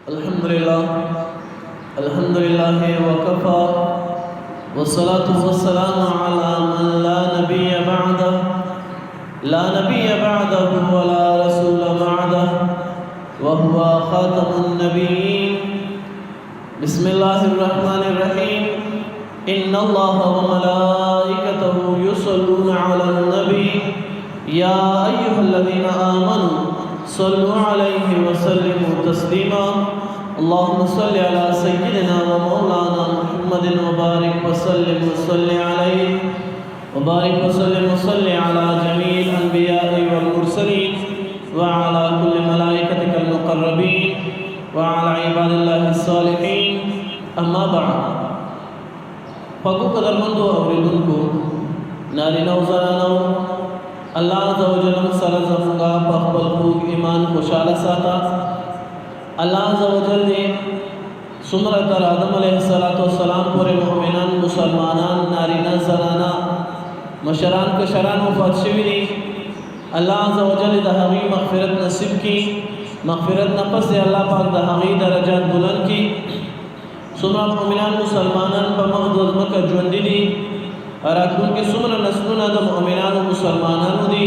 अल्हम्दुलिल्लाह वकफ़ा वस्सलातु वस्सलामु अला मन ला नबिय्य बअदहु व ला रसूल बअदहु व हुवा ख़ातमुन नबिय्यीन। बिस्मिल्लाहिर रहमानिर रहीम। इन्नल्लाहा व मलाइकतहु युसल्लूना अलन नबी या अय्युहल्लज़ीना आमनू सल्लु अलैहि व सल्लिमू तस्लीमा। अल्लाहुम्मा सल्लि अला सय्यिदिना व मौलाना मुहम्मदिन व बारिक व सल्लिम व सल्लि अलैहि व बारिक व सल्लिम व सल्लि अला जमील अंबिया'i वल मुरसलीन व अला कुल्लि मलाइकतिकल मुक़र्रबीन व अला इबादिल्लाहिस सालिहीन। अम्मा बअद। फकु कदरमंदो औरदुनको नारिनो ज़नानो अल्लाह अज़्ज़ व जल सर ज़मूंगा पखबल खूब ईमान खुशाल साता। अल्लाह अज़्ज़ व जल ने सुमरत आदम अलैहिस्सलाम पूरे मोमिनान मुसलमानान नारिना ज़नाना मशरान कशरान वफ़ात शवी। अल्लाह अज़्ज़ व जल दहागी मग़फ़िरत नसीब की। मग़फ़िरत नफ़स से अल्लाह पाक दहागी दरजात बुलंद की। सुमर मोमिनान मुसलमानान पर मग़दूज़ मकर जुंदी दी अराकुन के सुमर नस्लुन आदम मोमिनान मुसलमानान दी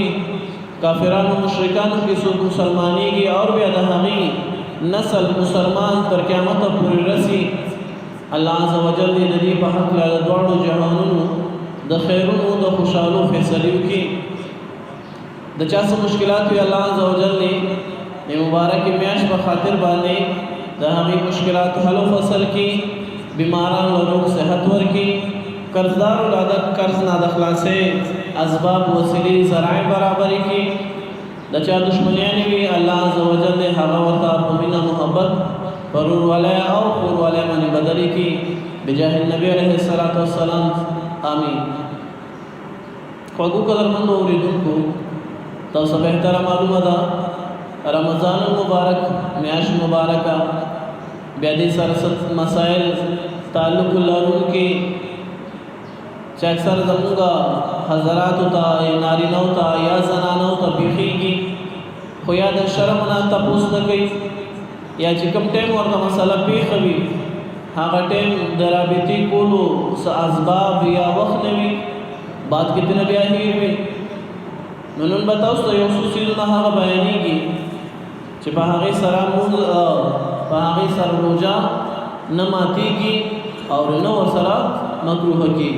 काफिरान मुशरिकान की सुब मुसलमानी की और भी दहागी नस्ल मुसलमान तर क़यामत पूरी रसी। अल्लाह अज़्ज़ व जल ने नदी पर हक़ ला दुआओ जहानुन द खैरुन द खुशालो फैसलियों की द चास मुश्किलात भी अल्लाह अज़्ज़ व जल ने मुबारक म्याश पर खातिर बांधे दहागी मुश्किलात हलो फसल की बीमारान लोग सेहत वर की कर्जदार उलादत कर्ज नादखला से असबाब वसीले ज़राए बराबरी की दचा दुश्मनियाँ भी अल्लाह अज़्ज़ व जल ने हवावता पमीना मोहब्बत परूर वाले और फूर वाले मनी बदरी की बिजाहिल नबी अलैहिस्सलातु वस्सलाम आमीन। ख़ुद कदरमंदो औरदुनको तो सब बेहतर मालूम था रमज़ान मुबारक म्याश मुबारका बेदी सरसत मसाइल ताल्लुक़ की चैक्सर जमूंगा हज़रात होता या नारीना होता या जनाना होता बिखी की खोया द शर्म ना तपूस न गई या चिकम टेम और का मसला पेश भी हाँ टेम दराबिती कोलो स असबाब या वक्त नवी बात कितने भी आई हुई नून बताओ तो योसूसी ना हाँ बयानी की चिपहागी सरामुज पहागी सर रोजा न माती की और न वसरा मकरूह की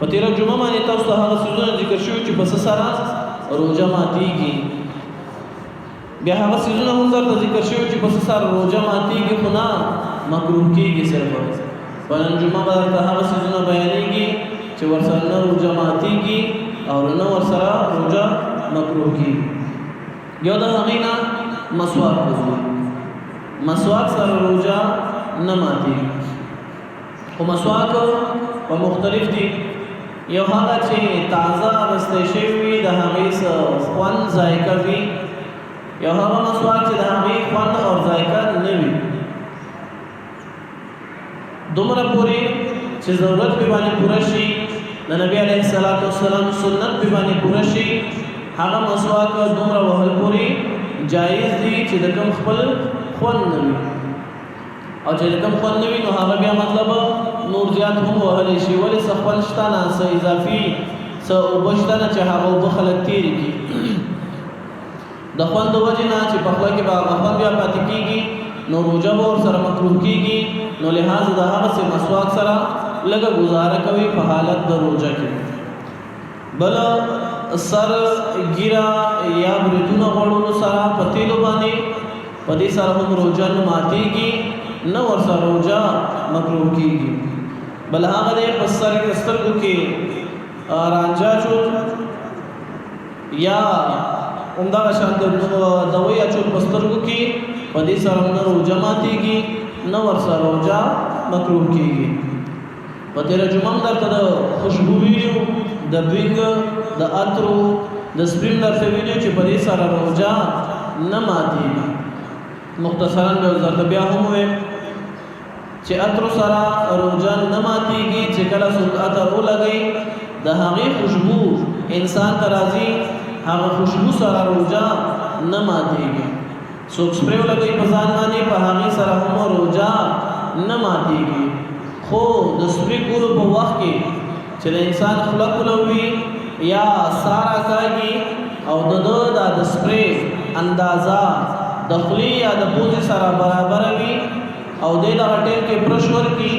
पतेरा जुमा माने तब सहारा सीज़न जिक्र शुरू चिपस सारा रोजा माती की बिहार सीज़न हम कर जिक्र शुरू चिपस सारा रोजा माती की खुना मकरूह की सिर्फ वरन जुमा बार तहार सीज़न बयानी की चिवरसर न रोजा माती की और न वसरा रोजा मकरूह की योदा हमीना मसवाक हुआ मसवाक सर रोजा न माती वो मसवाक वो मुख्तलिफ थी यो हाँ चे ताज़ा रस्तेशेवी दहामीस फ़न जायका भी यो हाँ मसवाक चे दहामी फ़न और जायका नवी दुमरा पूरी चे ज़रूरत भी बानी पुरशी नबी अलैहिस्सलातु वस्सलाम सुन्नत भी बानी पुरशी हाँ मसवाक दुमरा वहल पूरी जायज़ दी चे दकम खपल फ़न नवी और चे दकम फ़न नवी नो हाँ भी मतलब नूरजात हम वहल शिवल सफ़लश्ताना स इज़ाफ़ी स उबश्ताना चाहा वो बखलत तीर की दफ़न दो वजना चे पखला के बाद दफ़न भी आपाती की नो रोजा और सर मकरूह की नो लिहाज दहा से मसवाक सरा लगा गुजारा कभी फहालत द रोजा की बला सर गिरा या ब्रितुना वड़ो सरा पतीलो बानी पति सर हम रोजा न माती की न और सर रोजा मकरूह की बलहागदे पसर कस्तर की रांझा चुल या उम्दा शांत दवैया चुल पस्तर की पदी सरमन रोजा माती की न वर्षा रोजा मकरूह की पतेरा जुमम दर तद खुशबू वीडियो द बिंग द अत्रो द स्प्रिंग दर से वीडियो ची पदी सर रोजा न माती मुख्तसरन बेवजर तबिया हुए चे अत्रो सरा रोजा न माती की चिकला सुल्क़ात रो लगई दहागी खुशबू इंसान तराजी हाँ खुशबू सरा रोजा न माती की څوک سپری ولګي په ځان باندې په هغه سره هم روزه نه ماتيږي خو د سپری کولو په وخت کې چې د انسان خلق لوي یا سارا کوي او د سپری اندازا دخلی یا د بوزي سره برابر وي او د ټیم کې پرشور کی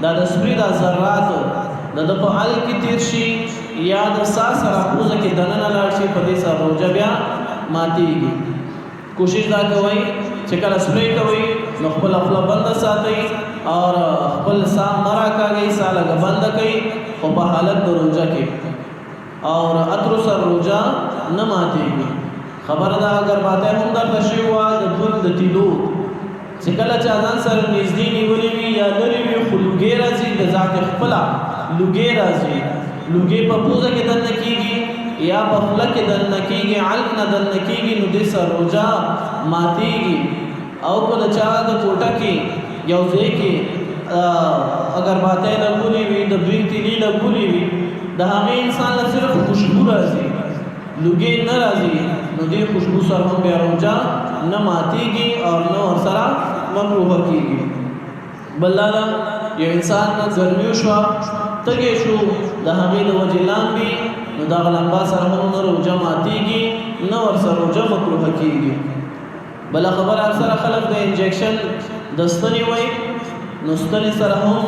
د سپری د ذرات د په حل کې تیر شي یا د سره بوزه کې دننه لاړ شي په دې سره روزه بیا ماتيږي کوشش دا کوي چې کله سپری کوي نو خپل بند ساتي او خپل سام مرا کوي ساله بند کوي او په حالت د روزه کې اور اتر سر روزه نه ماتيږي خبر دا اگر باته هم در تشوا د دود د تیلو چې کله چې اذان سره نږدې نیولې وي یا لري وي خلوګي راځي د ذات خپل لوګي راځي لوګي په پوزه کې دنه کیږي یا په خپل کې دنه کیږي علق نه دنه کیږي نو د سر روزه ماتيږي او کله چا د کوټه کې یو ځای کې اگر باته لګولې وي د دوی تیلی لګولې وي د هغه انسان له صرف خوشبو راځي لوګي نه راځي نو دې خوشبو سره هم بیا روزه نه ماتيږي او نو سره مکروه کیږي بلاله یو انسان نه ګرمي شو تګي شو د هغه د وجه لامبي نو دا لمبا سره هم روزه ماتيږي نو ور سره روزه مکروه کیږي بل خبر سره خلق د انجکشن دستنی وای نو ستنی سره هم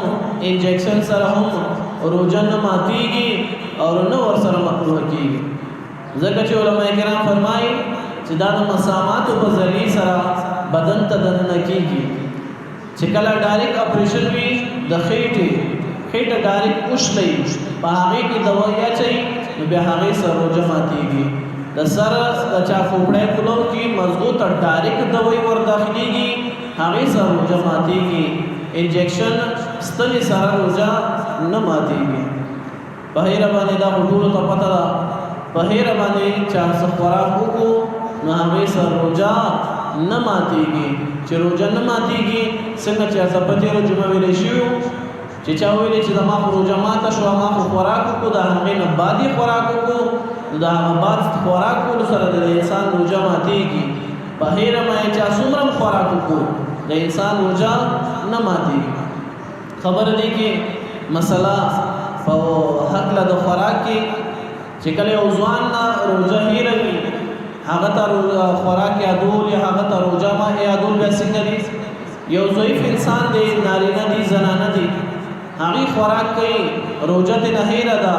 انجکشن سره هم روزه نه ماتيږي او نو ور سره مکروه کیږي ځکه چې علماء کرام فرمایي چې دا د مسامات په ذریعہ سره بدن ته دننه کیږي چې کله ډایرکټ اپریشن وي د خېټه ډایرکټ اوښلې په هغه کې دوايا چي نو به هغه سره روزه ماتيږي د سر د چا کوپړې کولو کې مضبوط ډایرکټ دوايي ور داخليږي هغه سره روزه ماتيږي انجکشن ستنې سره روزه نه ماتيږي په هر باندې دا ټول ته پته ده په هر باندې چا څه خوراک وکړو نو هغه سره روزه نه ماتيږي چې روزه نه ماتيږي څنګه چې ځپته روزه ویلې شي چې چا ویلې چې د ما روزه ماته شو ما خوراک وکړو د هغه نه بعدي خوراک وکړو دا هغه بعد خوراک کول سره د انسان روزه ماتيږي په هر باندې چا څومره خوراک وکړو د انسان روزه نه ماتيږي خبر دی کې مسله په حق له خوراک کې چې کله ځوان روزه هیروي هغه ته خوراک یادول یا هغه ته روزه ما یادول به څنګه دي یو ضعیف انسان دی نارینه دی زنانه دی هغه خوراک کوي روزه ته نه هیره ده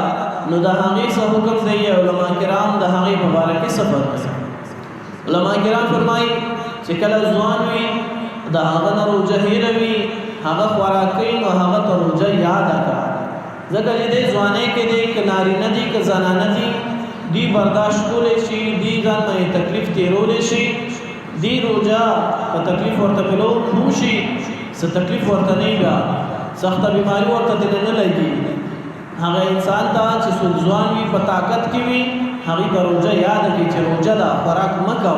نو د هغه څه حکم دی علماء کرام د هغه مبارکي سفر علماء کرام فرمایي چې کله ځوان وي د هغه نه روزه هیروي هغه خوراک کوي نو هغه ته روزه یاد کړه ځکه چې د ځوانۍ کې دی ک نارینه دی ک زنانه دی برداشت کولې شي دی ځان نه تکلیف تیرولې شي دی روزه په تکلیف ورته ملو هم شي څه تکلیف ورته نه بیا سخت بیماری ورته نه لګي هغه انسان ته چې ځوان وي په طاقت کې وي هغه د روزه یاد کړي چې روزه دا خوراک مکو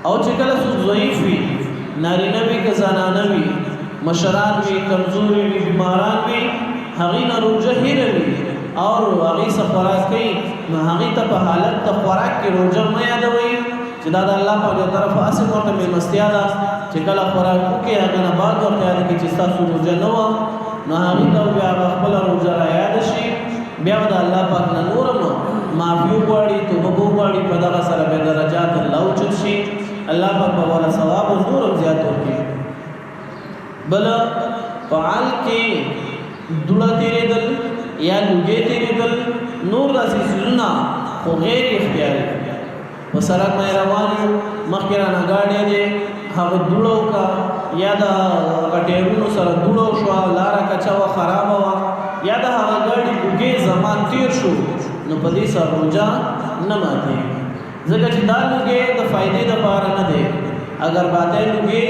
او چې کله ضعیف وي نارینه وي ک زنانه وي مشران وي کمزوري وي بیماران وي هغه نه روزه هیروي او هغه سفرات کوي نو هغه ته په حالت ته خوراک کې روزه مې یادوي چې دا د الله په طرف اسه ورته مې مستیا ده چې کله خوراک کې هغه نه بعد ورته یاد کې چې تاسو روزه نه و نو هغه ته بیا خپل روزه را یاد شي بیا د الله پاک نه نورم معافي وغواړي توبه وغواړي په دغه سره به درجات الله اوچت شي الله پاک په ولا ثواب او نور زیات ورکړي بل فعال کې دوړه تیرېدل یا لوګي تیرېدل نور داسې سيزونه خو غیر اختیاري په سړک باندې روان یو مخکې رانه ګاډی دی هغه دوړو کا یا د ټایرونو سره دوړو شو لاره کچا و خراب و یا د هغه ګاډي لوګي زمان تیر شو نو په دې سره روزه نه ماتي ځکه چې دا لوګي د فائدې لپاره نه دی اگر باطل لوګي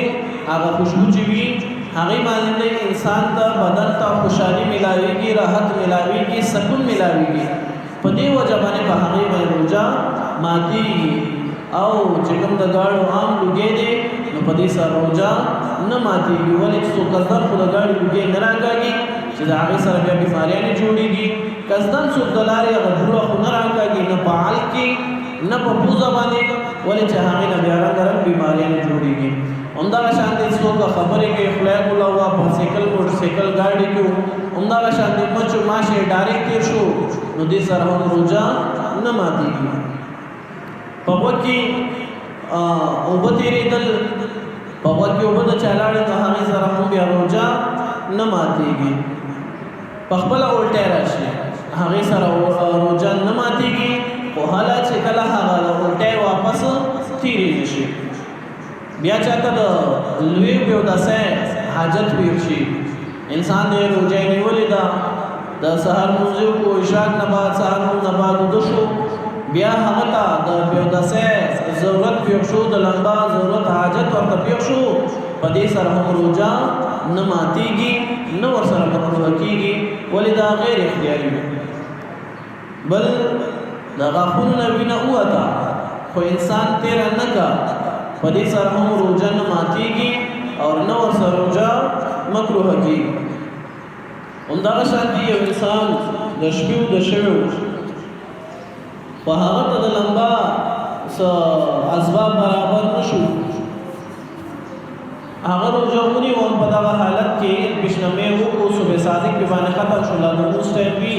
هغه خوشبو چې وي هغه باندې انسان ته بدن ته خوشحالي ملاويږي راحت ملاويږي سکون ملاويږي په دې وجه باندې په هغه باندې روزه ماتي او چې کوم د گاډو عام لوګي دي نو په دې سره روزه نه ماتيږي ولې څو کله خو د گاډي لوګي نه راګي چې د هغې سره بیا بیماریانې جوړېږي قصدن څوک د لارې هغه بوره خو نه راکاږي نه په حال کې نه په پوزه باندې ولې چې هغې نه بیا رنګ بیماریانې جوړېږي همدغه شانتې څوک خبرې کوي خولۍ بولاوه په سایکل موټرسایکل ګاډي کې همدغه شانتې مچ ماشې ډایرکټ تېر شو نو دې سره هم روژه نه ماتېږي په غوږ کې اوبه تېرېدل په غوږ کې اوبه د چا لاړې نو هغې سره هم بیا روژه نه ماتېږي په خپله الټی راشي هغې سره روژه نه ماتېږي خو هله چې کله هغه الټی واپس تېرېږي شي بیا چاته د لوی بیوداسۍ حاجت ویل شي انسان د روژه یې نیولې ده د سهار لمونځ یې وکړو عشاق نه بعد سهار لمونځ نه بعد وده شو بیا هغه ته د بیوداسۍ ضرورت پیښ شو د لمبا ضرورت حاجت ورته پیښ شو په دې سره هم روژه نه ماتېږي نه ورسره مکروه کېږي ولې دا غیر اختیاري وي بل د غاښونو نه وینه ووته خو انسان تېره نه کړه په دې سره هم روژه نه ماتېږي او نه ورسره روژه مکروه کېږي همدغه شانتې یو انسان د شپې وده شوی خو هغه ته د لمبا څه اسباب برابر نه شو هغه روژه ونیو هم په دغه حالت کې پیشنمې وکړو صبح صادق پې باندې ختم شو لا د لمونځ ټایم وي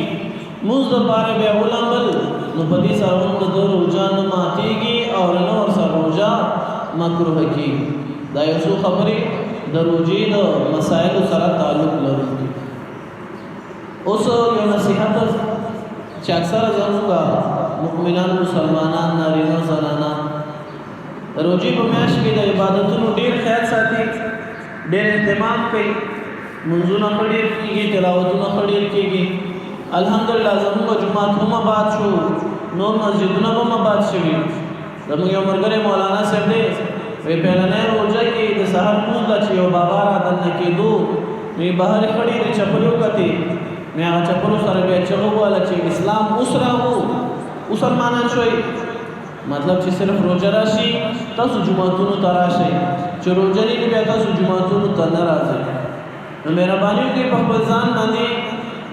لمونځ دپاره بیا ولمبل نو په دې سره هم د ده روژه نه ماتېږي او نه ورسره روژه مکروه کېږي دا یو څو خبرې د روژې د مسایلو سره تعلق لري اوس یو نصیحت چې اکثره زموږ مؤمنان مسلمانان نارینه زنانه د روژې په میاشت کې د عبادتونو ډېر خیال ساتي ډېر اهتمام کوي منځونه ښه ډېر کېږي تلاوتونه ښه ډېر کېږي الحمدلله زموږ جومات هم آباد شو نور مسجدونه هم آباد شوي زموږ یو ملګری مولانا صاحب دی وی پهلنۍ روژه کې د سهار لمونځ له چې یو بابا را دننه کېدو نو یې بهر یې ښه ډېرې چپلې وکتې نو هغه چپلو سره بیا چغه ووهله چې اسلام اوس راغو مسلمانان شوئ مطلب چې صرف روژه راشي تاسو جوماتونو ته راشئ چې روژه نه وي بیا تاسو جوماتونو ته نه راځئ نو مهرباني وکړئ په خپل ځان باندې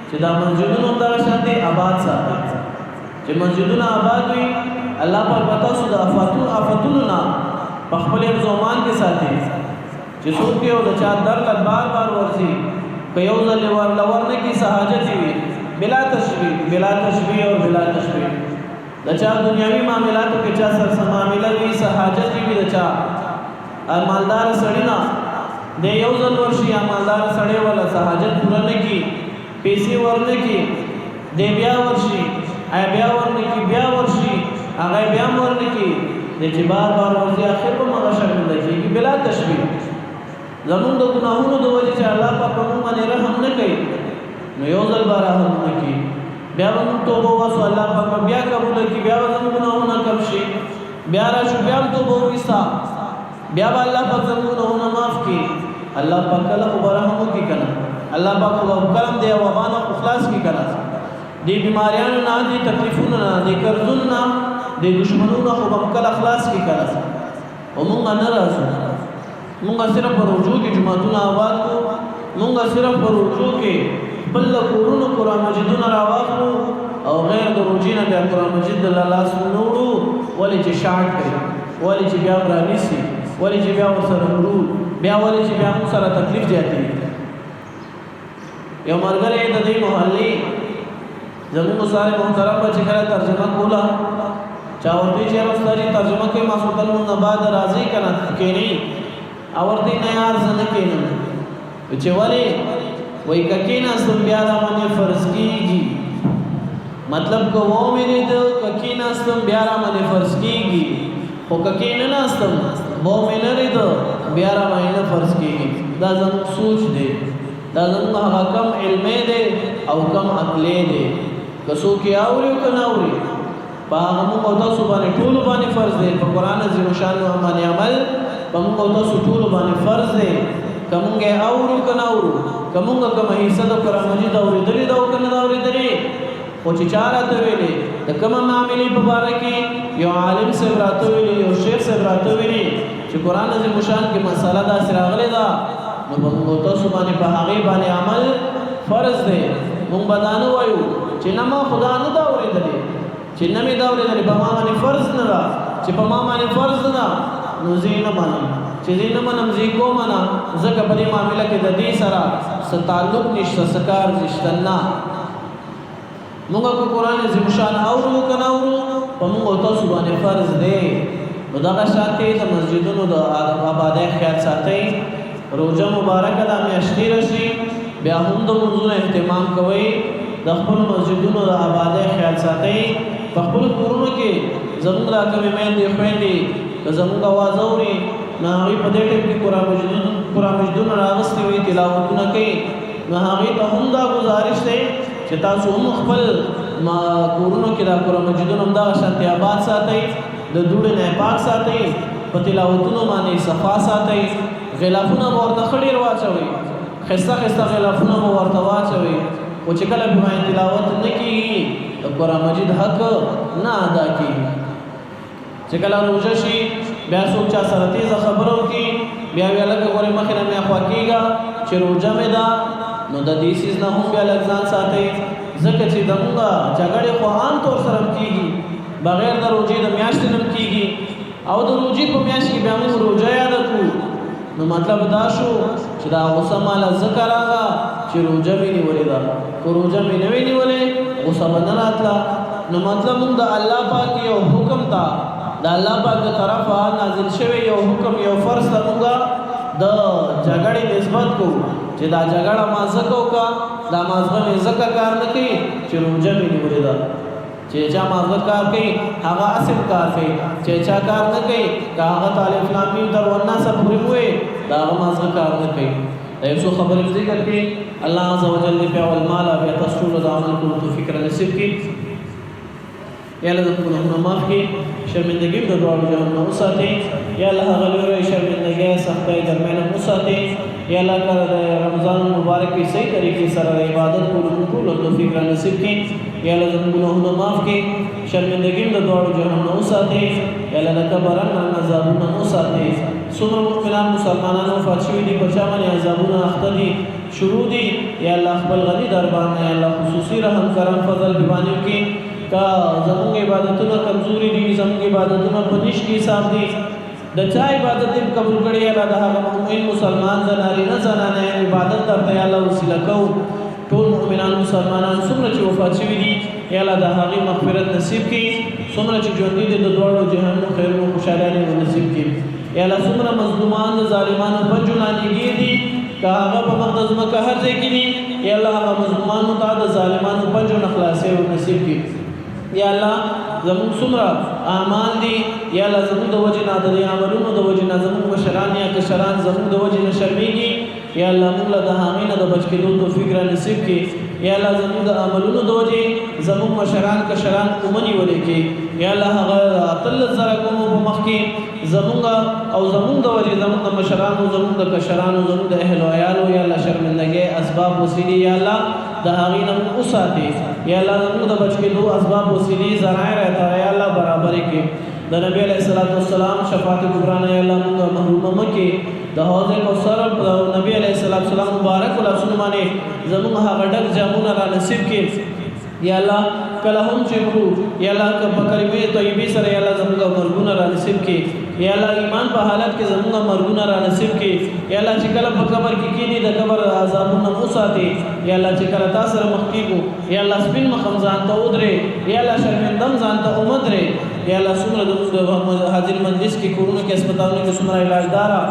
چې دا مسجدونه همدغه شانتې آباد ساتئ چې مسجدونه آباد وي الله پاک به تاسو د آفتونو نه په خپل حفظ و امان کې ساتي چې څوک یې د چا در له بار بار ورځي که یو ځل یې ورله ورنکړي څه حاجت یې وي بلا تشبیه او بلا تشبیه د چا دنیاوي معاملاتو کې چا سره څه معامله وي څه حاجت یې وي د چا مالدار سړي نه دی یو ځل ورشي یا مالدار سړی وله څه حاجت پوره نه کړي پیسې ورنکړي دی بیا ورشي بیا ورنکړي بیا ورشي هغه بیا ورنکړي دی چې بار بار ورځي اخر په هغه شکل ده کېږي بلا تشبیه زمونږ د ګناهونو د وجې چې الله پاک په موږ باندې رحم نه کوي نو یو ځل به رحم نه کړي بیا به موږ توبه وباسو الله پاک به بیا قبوله کړي بیا به زموږ ګناهونه کم شي بیا راشو بیا هم توبه وویسته بیا به الله پاک زموږ ګناهونه معاف کړي الله پاک کله خو به رحم وکړي که نه الله پاک خو به کرم دی او وبا نه خو خلاص کړي که نه دې بیماریانو نه دې تکلیفونو نه دې قرضونو نه دې دشمنونو خو به کله خلاص کړي که نه او موږ نه راځو موږ صرف په روژو کې جوماتونه آباد کړو موږ صرف په روژو کې بل له کورونو قرآن مجیدونه راواخلو او غیر د روژې نه بیا قرآن مجید د لاس نه وړو ولې چې شاټ کوي ولې چې بیا رانیسي ولې چې بیا ورسره مرو بیا ولې چې بیا موږ سره تکلیف زیاتېږي یو ملګری د دې محلې زموږ سارے محترم به چې کله ترجمه کوله چا ورته چې یاره استاد ترجمه کوي ماسخوتن لمونځ نه بعد راځئ که نه کښېنئ او ورته نه یار زه نه کښېنم چې ولې وایي که کښېناستم بیا راباندې فرض کېږي مطلب که ومېنېده که کښېناستم بیا راباندې فرض کېږي خو که کښېنناستم ومې نه رېده بیا راباندې نه فرض کېږي دا زموږ سوچ دی دا زموږ هغه کم علمی دی او کم عقلی دی که څوک یې اوري او که نه اوري په هغه موږ او تاسو باندې ټولو باندې فرض دی په قرآن عظیم الشان باندې عمل په موږ او تاسو ټولو باندې فرض دی که موږ یې اورو که نه اورو که موږ کومه حصه د قرآن مجید اورېدلې ده او که نه ده اورېدلې خو چې چا راته ویلې د کومه معاملې په باره کې یو عالم صاحب راته ویلي یو شیخ صاحب راته ویلي چې قرآن عظیم الشان کې مسله داسې راغلې ده نو په موږ او تاسو باندې په هغې باندې عمل فرض دی مونږ به دا نه وایو چې نه ما خدا نه دا اورېدلې چې نه مې دا اورېدلې په ما باندې فرض نه ده چې په ما باندې فرض نه ده نو زه یې نه منم چې زه یې نه منم زه یې کوم نه ځکه په دې معامله کې د دې سره څه تعلق نشته څه کار نشته نه مونږ کو قرآن عظیم شان اورو که نه اورو په مونږ او تاسو باندې فرض دی نو دغه شانتې د مسجدونو د آبادۍ خیال ساتئ روژه مبارکه ده میاشت تېره شي بیا هم د لمونځونو اهتمام کوئ د خپلو مسجدونو د آبادۍ خیال ساتئ په خپلو کورونو کې زموږ دا کومې میندې خویندې که زموږ اواز اوري نو هغوی په دې ټیم کې قرآن مجدونه راغستې وي تلاوتونه کوي نو هغوی ته هم دا گزارش دی چې تاسو هم خپل کورونو کې دا قرآن مجدونه همدغه شانتې آباد ساتئ د دوړې نه پاک ساتئ په تلاوتونو باندې صفا ساتئ غلافونه به ورته ښه ډېر واچوئ ښایسته ښایسته غلافونه به ورته واچوئ خو چې کله به باندې تلاوت نه کېږي د قرآن مجید حق نه ادا کېږي چې کله روژه شي بیا څوک چا سره تیزه خبره وکړي بیا بیا لکه ګورې مخې نه مې اخوا کېږه چې روژه مې ده نو د دې څیز نه هم بیا لږ ځان ساتئ ځکه چې زموږ جګړې خو عام طور سره هم کېږي بغیر د روژې د میاشتې نه هم کېږي او د روژې په میاشت کې بیا موږ روژه یاده کړو نو مطلب دا شو چې دا غصه ماله ځکه راغله چې روژه مې نیولې ده که روژه مې نه وي نیولې غصه به نه راتله نو مطلب موږ د الله پاک یو حکم ته د الله پاک د طرفه نازل شوی یو حکم یو فرض ته موږ د جګړې نسبت کوو چې دا جګړه ما ځکه وکړه دا مازغه مې ځکه کار نه کوي چې روژه مې نیولې ده چې چا مازغه کار کوي هغه اصل کار کوي چې چا کار نه کوي که هغه طالب اسلامي در والناس پورې وي دا هغه مازغه کار نه کوي دا یو څو خبرې ذکر کړي الله عز وجل دې په اول مال بیا تاسو ټول د عمل کولو توفیق را نصیب کړي یا الله دې ګناهونه معاف کړي شرمندګي د دواړو جهانونو وساتي یا الله هغه لویه شرمندګي سختۍ درمیانه وساتي یا الله تعالی د رمضان مبارک په صحیح طریقې سره عبادت کولو ټول توفیق را نصیب کړي یا الله دې ګناهونه معاف کړي شرمندګي د دواړو جهانونو وساتي یا الله د کبرانو عذابونو وساتي څومره مؤمنان مسلمانانو وفات شوي دي په چا باندې عذابونه اخته دي شروع دي یا الله خپل غني دربار نه یا الله خصوصي رحم کرم فضل باندې وکړي کا زموږ عبادتونه کمزوري دي زموږ عبادتونه په نش کې حساب دي د چا عبادت دې قبول کړي الله د هغه مؤمن مسلمان زنارینه زنانه عبادت درته الله وسیله کو ټول مؤمنان مسلمانان څومره چې وفات شوي دي یا الله د هغې مغفرت نصیب کړي څومره چې ژوندي دي د دواړو جهانونو خیرونو خوشحالانې نصیب کړي یا الله څومره مظلومان د ظالمانو پنجو لاندې دي که هغه په مقدس مکه هر ځای کې دي یا الله هغه مظلومانو ته د ظالمانو پنجو نه خلاصې نصیب کړي یا الله زموږ څومره اعمال دي یا الله زموږ د وجې نه د دې عملونو د وجې نه زموږ مشران یا کشران زموږ د وجې نه شرمېږي یا الله موږ له د هغې نه د بچ کېدو توفیق را نصیب کړي یا الله زموږ د عملونو د وجې زموږ مشران کشران ومنیولې کړي یا الله هغه اتلس زره قومو په مخ کې زموږ او زموږ د وجې زموږ د مشرانو زموږ د کشرانو زموږ د اهل و عیالو یا الله شرمندګۍ اسباب وسیلې یا الله د هغې نه موږ وساتې یا الله زموږ د بچ کېدو اسباب وسیلې ذرایع راته یا الله برابرې کړي د نبی علیه السلام شفاعت کبرا نه یا الله موږ محرومه مه کړي د حوض کوثر د نبی علیه السلام مبارک لاسونو باندې زموږ هغه ډک جامونه را نصیب کړي یا الله کله هم چې وکړو یا الله په کلمې طیبې سره یا الله زموږ مرګونه را نصیب کړي یا الله ایمان په حالت کې زموږ مرګونه را نصیب کړي یا الله چې کله په قبر کې کېني د قبر عذابونه وساتي یا الله چې کله تا سره مخ کېږو یا الله سپین مخم ځان ته ودرې یا الله شرمندم ځان ته ومدرې یا الله څومره د حاضر مجلس کې کورونو کې هسپتالونو کې څومره علاجداره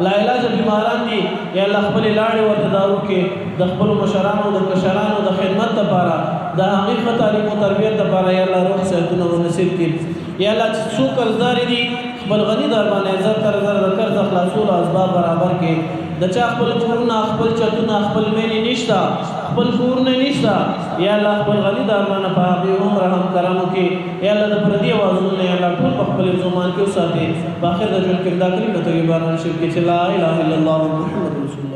لا علاج بیماران دي یا الله خپلې لاړې ورته دارو کې د خپلو مشرانو د کشرانو د خدمت لپاره د هغې ښه تعلیم و تربیت لپاره یا الله روح صحتونه ونصیب کړي یا الله چې څوک قرضدارې دي خپل غني در باندې زر تر زر د قرض خلاصولو اسباب برابر کړي د چا خپل کورونه خپل چتونه خپل مینې نشته خپل کورونه نشته یا الله خپل غني در باندې په هغې هم رحم کرم وکړي یا الله د پردي اوازونه یا الله ټول په خپل زمان کې وساتي په آخر د ژوند کې دا کلمه طیبه نصیب کړي چې لا اله الا الله محمد رسول الله